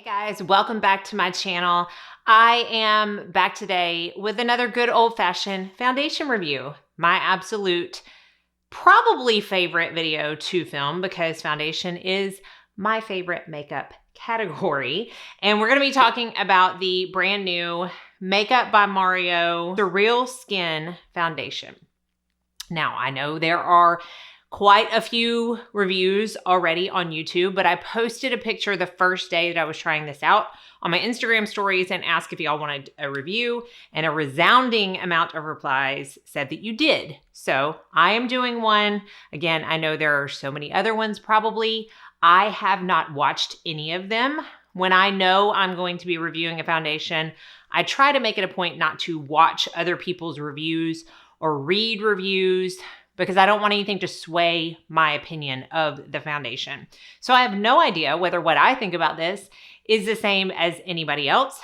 Hey guys, welcome back to my channel. I am back today with another good old-fashioned foundation review. My absolute, probably favorite video to film because foundation is my favorite makeup category. And we're going to be talking about the brand new Makeup by Mario Surrealskin foundation. Now, I know there are quite a few reviews already on YouTube, but I posted a picture the first day that I was trying this out on my Instagram stories and asked if y'all wanted a review, and a resounding amount of replies said that you did. So I am doing one. Again, I know there are so many other ones probably. I have not watched any of them. When I know I'm going to be reviewing a foundation, I try to make it a point not to watch other people's reviews or read reviews, because I don't want anything to sway my opinion of the foundation. So I have no idea whether what I think about this is the same as anybody else,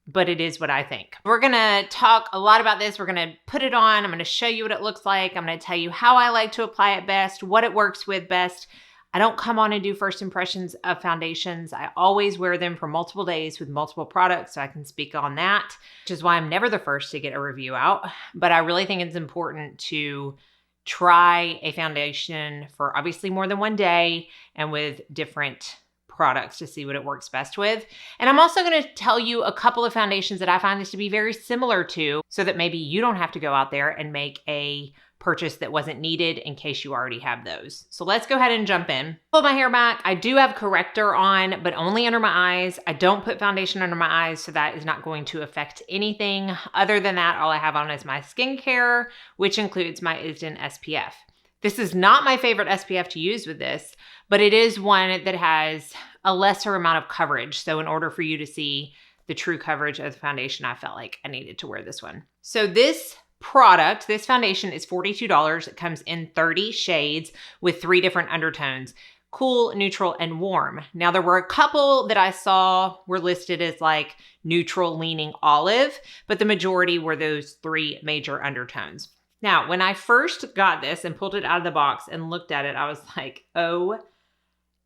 but it is what I think. We're gonna talk a lot about this. We're gonna put it on. I'm gonna show you what it looks like. I'm gonna tell you how I like to apply it best, what it works with best. I don't come on and do first impressions of foundations. I always wear them for multiple days with multiple products, so I can speak on that, which is why I'm never the first to get a review out. But I really think it's important to try a foundation for obviously more than one day and with different products to see what it works best with. And I'm also going to tell you a couple of foundations that I find this to be very similar to, so that maybe you don't have to go out there and make a purchase that wasn't needed in case you already have those. So let's go ahead and jump in. Pull my hair back. I do have corrector on, but only under my eyes. I don't put foundation under my eyes, so that is not going to affect anything. Other than that, all I have on is my skincare, which includes my ISDIN SPF. This is not my favorite SPF to use with this, but it is one that has a lesser amount of coverage. So in order for you to see the true coverage of the foundation, I felt like I needed to wear this one. So this product, this foundation is $42. It comes in 30 shades with 3 different undertones: cool, neutral, and warm. Now, there were a couple that I saw were listed as like neutral leaning olive, but the majority were those 3 major undertones. Now, when I first got this and pulled it out of the box and looked at it, I was like, oh,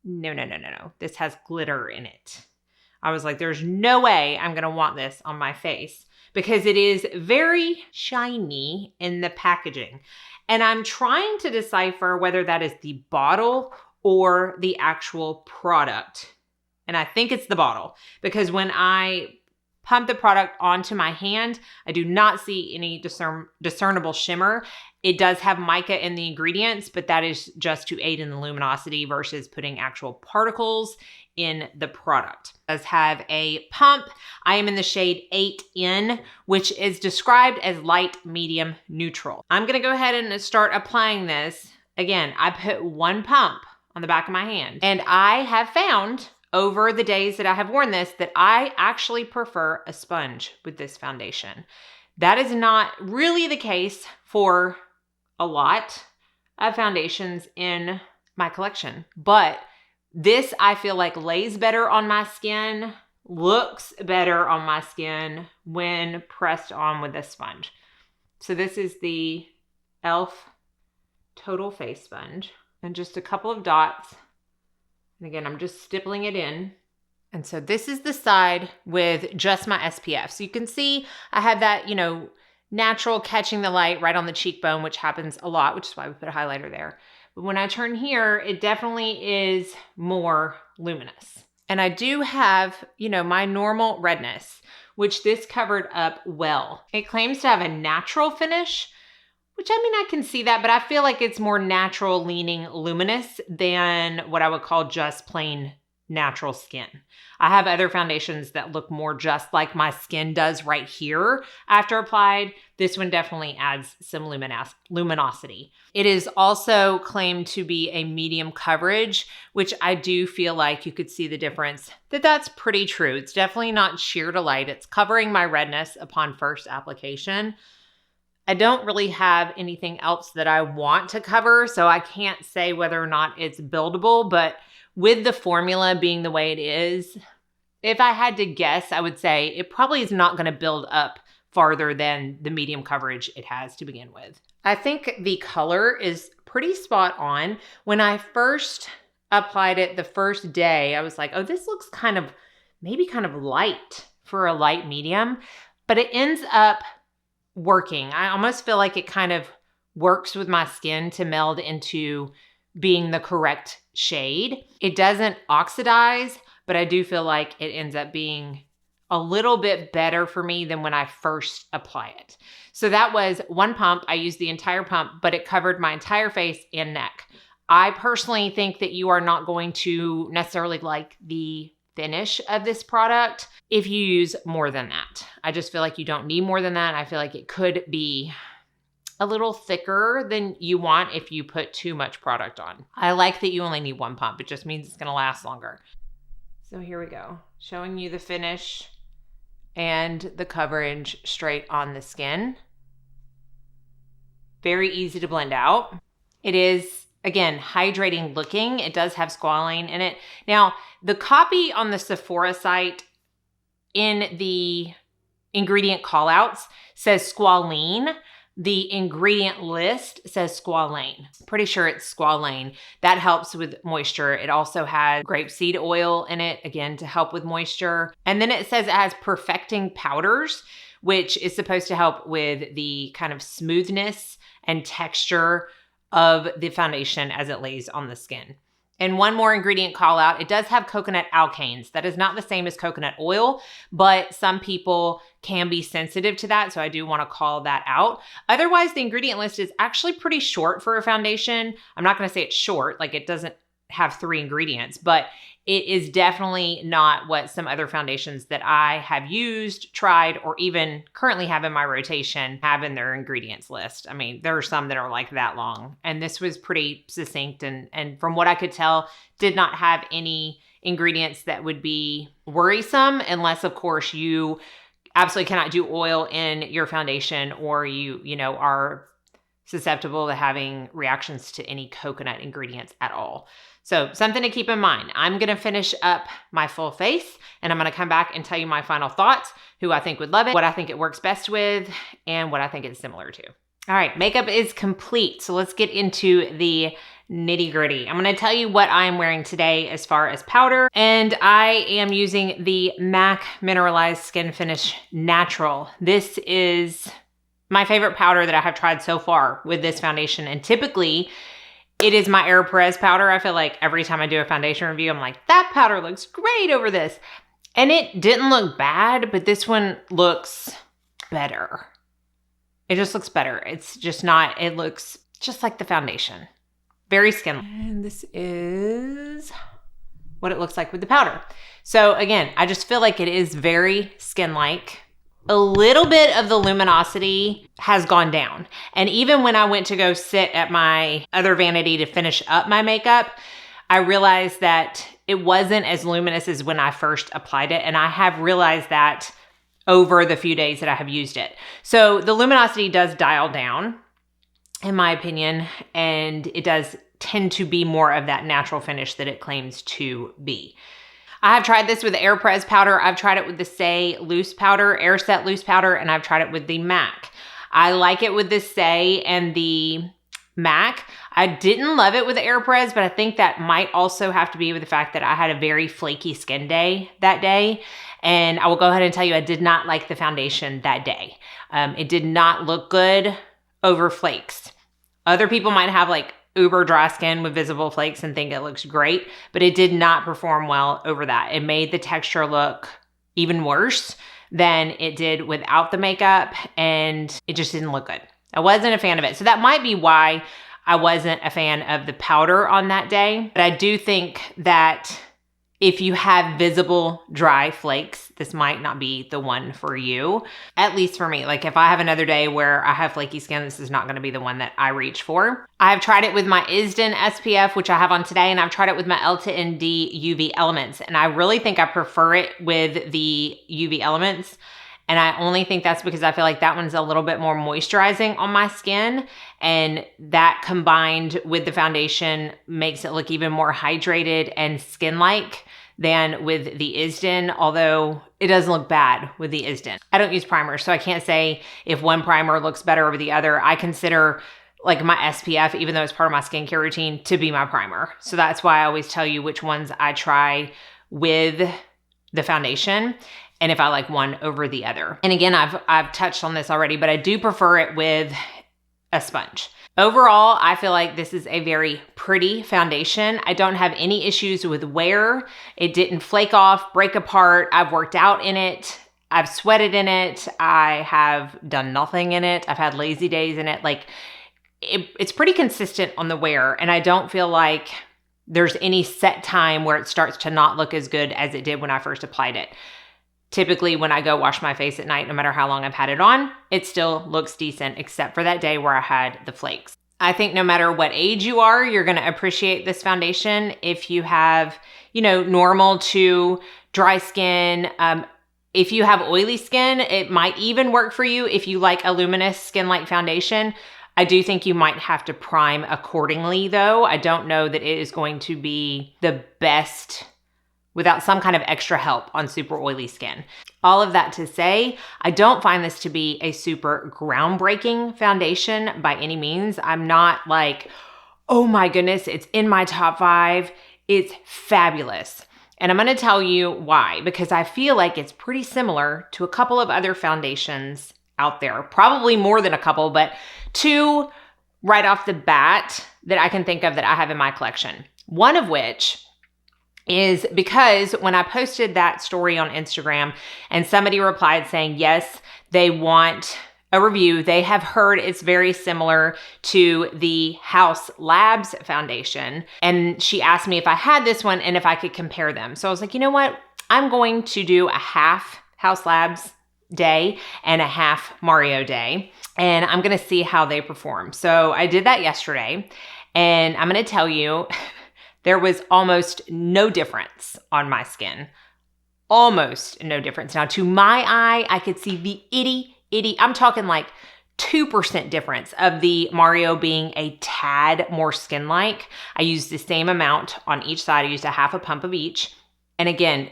no. This has glitter in it. I was like, there's no way I'm going to want this on my face, because it is very shiny in the packaging. And I'm trying to decipher whether that is the bottle or the actual product. And I think it's the bottle, because when I pump the product onto my hand, I do not see any discernible shimmer. It does have mica in the ingredients, but that is just to aid in the luminosity versus putting actual particles in the product. It does have a pump. I am in the shade 8N, which is described as light, medium, neutral. I'm gonna go ahead and start applying this. Again, I put 1 pump on the back of my hand, and I have found over the days that I have worn this that I actually prefer a sponge with this foundation. That is not really the case for a lot of foundations in my collection, but this I feel like lays better on my skin, looks better on my skin when pressed on with a sponge. So this is the e.l.f. Total Face Sponge, and just a couple of dots. And again, I'm just stippling it in. And so this is the side with just my SPF. So you can see I have that, natural catching the light right on the cheekbone, which happens a lot, which is why we put a highlighter there. But when I turn here, it definitely is more luminous. And I do have, my normal redness, which this covered up well. It claims to have a natural finish, which I can see that, but I feel like it's more natural leaning luminous than what I would call just plain natural skin. I have other foundations that look more just like my skin does right here after applied. This one definitely adds some luminosity. It is also claimed to be a medium coverage, which I do feel like you could see the difference. That's pretty true. It's definitely not sheer to light. It's covering my redness upon first application. I don't really have anything else that I want to cover, so I can't say whether or not it's buildable, but with the formula being the way it is, if I had to guess, I would say it probably is not going to build up farther than the medium coverage it has to begin with. I think the color is pretty spot on. When I first applied it the first day, I was like, oh, this looks kind of maybe kind of light for a light medium, but it ends up working. I almost feel like it kind of works with my skin to meld into being the correct shade. It doesn't oxidize, but I do feel like it ends up being a little bit better for me than when I first apply it. So that was one pump. I used the entire pump, but it covered my entire face and neck. I personally think that you are not going to necessarily like the finish of this product if you use more than that. I just feel like you don't need more than that. I feel like it could be a little thicker than you want if you put too much product on. I like that you only need one pump. It just means it's going to last longer. So here we go, showing you the finish and the coverage straight on the skin. Very easy to blend out. It is, again, hydrating looking. It does have squalane in it. Now, the copy on the Sephora site in the ingredient callouts says squalene. The ingredient list says squalane. Pretty sure it's squalane. That helps with moisture. It also has grapeseed oil in it, again, to help with moisture. And then it says it has perfecting powders, which is supposed to help with the kind of smoothness and texture of the foundation as it lays on the skin. And one more ingredient call out, it does have coconut alkanes. That is not the same as coconut oil, but some people can be sensitive to that, so I do want to call that out. Otherwise, the ingredient list is actually pretty short for a foundation. I'm not going to say it's short, like it doesn't have 3 ingredients, but it is definitely not what some other foundations that I have used, tried, or even currently have in my rotation have in their ingredients list. I mean, there are some that are like that long, and this was pretty succinct and from what I could tell, did not have any ingredients that would be worrisome unless, of course, you absolutely cannot do oil in your foundation or you are susceptible to having reactions to any coconut ingredients at all. So something to keep in mind. I'm going to finish up my full face and I'm going to come back and tell you my final thoughts, who I think would love it, what I think it works best with, and what I think it's similar to. All right, makeup is complete. So let's get into the nitty gritty. I'm going to tell you what I'm wearing today as far as powder, and I am using the MAC Mineralized Skin Finish Natural. This is my favorite powder that I have tried so far with this foundation, and typically it is my Aeropress powder. I feel like every time I do a foundation review, I'm like, that powder looks great over this. And it didn't look bad, but this one looks better. It just looks better. It's just not, it looks just like the foundation. Very skin. And this is what it looks like with the powder. So again, I just feel like it is very skin-like. A little bit of the luminosity has gone down. And even when I went to go sit at my other vanity to finish up my makeup, I realized that it wasn't as luminous as when I first applied it. And I have realized that over the few days that I have used it. So the luminosity does dial down, in my opinion, and it does tend to be more of that natural finish that it claims to be. I have tried this with the Aeropress powder. I've tried it with the Say loose powder, Air Set loose powder, and I've tried it with the MAC. I like it with the Say and the MAC. I didn't love it with the Aeropress, but I think that might also have to be with the fact that I had a very flaky skin day that day. And I will go ahead and tell you, I did not like the foundation that day. It did not look good over flakes. Other people might have like uber dry skin with visible flakes and think it looks great, but it did not perform well over that. It made the texture look even worse than it did without the makeup, and it just didn't look good. I wasn't a fan of it. So that might be why I wasn't a fan of the powder on that day. But I do think that if you have visible dry flakes, this might not be the one for you, at least for me. Like if I have another day where I have flaky skin, this is not going to be the one that I reach for. I've tried it with my ISDIN SPF, which I have on today, and I've tried it with my Elta&D UV Elements. And I really think I prefer it with the UV Elements. And I only think that's because I feel like that one's a little bit more moisturizing on my skin. And that combined with the foundation makes it look even more hydrated and skin-like than with the ISDIN, although it doesn't look bad with the ISDIN. I don't use primers, so I can't say if one primer looks better over the other. I consider like my SPF, even though it's part of my skincare routine, to be my primer. So that's why I always tell you which ones I try with the foundation and if I like one over the other. And again, I've touched on this already, but I do prefer it with a sponge. Overall, I feel like this is a very pretty foundation. I don't have any issues with wear. It didn't flake off, break apart. I've worked out in it. I've sweated in it. I have done nothing in it. I've had lazy days in it. Like it's pretty consistent on the wear. And I don't feel like there's any set time where it starts to not look as good as it did when I first applied it. Typically, when I go wash my face at night, no matter how long I've had it on, it still looks decent, except for that day where I had the flakes. I think no matter what age you are, you're going to appreciate this foundation. If you have, normal to dry skin, if you have oily skin, it might even work for you. If you like a luminous skin-like foundation, I do think you might have to prime accordingly, though. I don't know that it is going to be the best without some kind of extra help on super oily skin. All of that to say, I don't find this to be a super groundbreaking foundation by any means. I'm not like, oh my goodness, it's in my top 5. It's fabulous. And I'm gonna tell you why, because I feel like it's pretty similar to a couple of other foundations out there. Probably more than a couple, but 2 right off the bat that I can think of that I have in my collection. One of which is because when I posted that story on Instagram and somebody replied saying, yes, they want a review. They have heard it's very similar to the House Labs foundation. And she asked me if I had this one and if I could compare them. So I was like, you know what? I'm going to do a half House Labs day and a half Mario day. And I'm going to see how they perform. So I did that yesterday. And I'm going to tell you, there was almost no difference on my skin. Almost no difference. Now, to my eye, I could see the I'm talking like 2% difference of the Mario being a tad more skin-like. I used the same amount on each side. I used a half a pump of each. And again,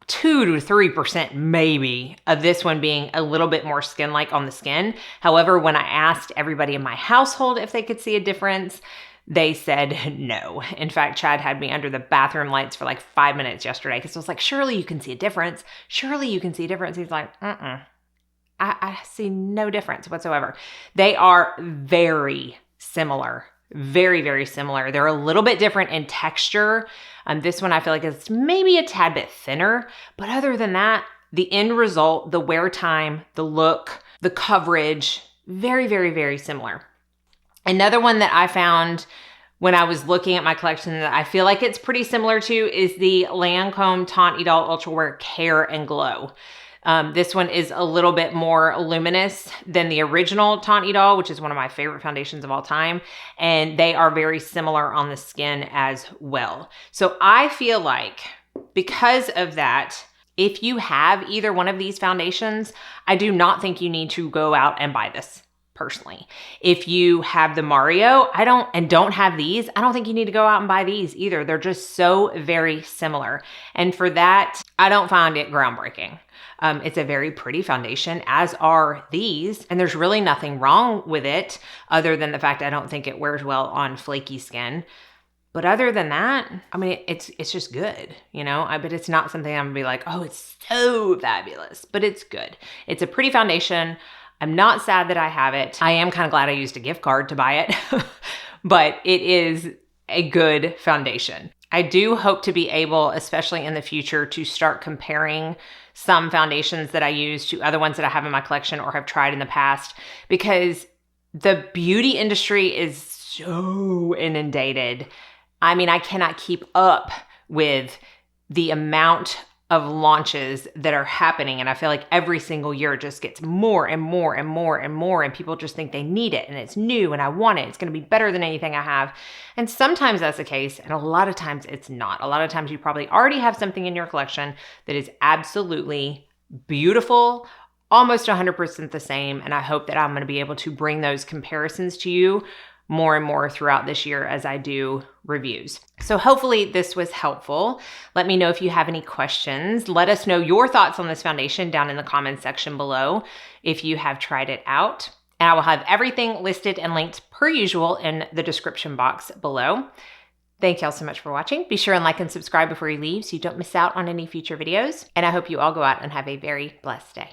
2 to 3% maybe of this one being a little bit more skin-like on the skin. However, when I asked everybody in my household if they could see a difference, they said no. In fact, Chad had me under the bathroom lights for like 5 minutes yesterday because I was like, surely you can see a difference. Surely you can see a difference. He's like, I see no difference whatsoever. They are very similar. Very, very similar. They're a little bit different in texture. This one I feel like it's maybe a tad bit thinner. But other than that, the end result, the wear time, the look, the coverage, very, very, very similar. Another one that I found when I was looking at my collection that I feel like it's pretty similar to is the Lancome Teint Idole Ultra Wear Care and Glow. This one is a little bit more luminous than the original Teint Idole, which is one of my favorite foundations of all time. And they are very similar on the skin as well. So I feel like because of that, if you have either one of these foundations, I do not think you need to go out and buy this. Personally, if you have the Mario, don't have these, I don't think you need to go out and buy these either. They're just so very similar. And for that, I don't find it groundbreaking. It's a very pretty foundation, as are these. And there's really nothing wrong with it other than the fact I don't think it wears well on flaky skin. But other than that, I mean, it's just good, but it's not something I'm gonna be like, oh, it's so fabulous, but it's good. It's a pretty foundation. I'm not sad that I have it. I am kind of glad I used a gift card to buy it, but it is a good foundation. I do hope to be able, especially in the future, to start comparing some foundations that I use to other ones that I have in my collection or have tried in the past, because the beauty industry is so inundated. I mean, I cannot keep up with the amount of launches that are happening. And I feel like every single year it just gets more and more and more and more. And people just think they need it and it's new and I want it. It's going to be better than anything I have. And sometimes that's the case. And a lot of times it's not. A lot of times you probably already have something in your collection that is absolutely beautiful, almost 100% the same. And I hope that I'm going to be able to bring those comparisons to you more and more throughout this year as I do reviews. So hopefully this was helpful. Let me know if you have any questions. Let us know your thoughts on this foundation down in the comments section below if you have tried it out. And I will have everything listed and linked per usual in the description box below. Thank y'all so much for watching. Be sure and like and subscribe before you leave so you don't miss out on any future videos. And I hope you all go out and have a very blessed day.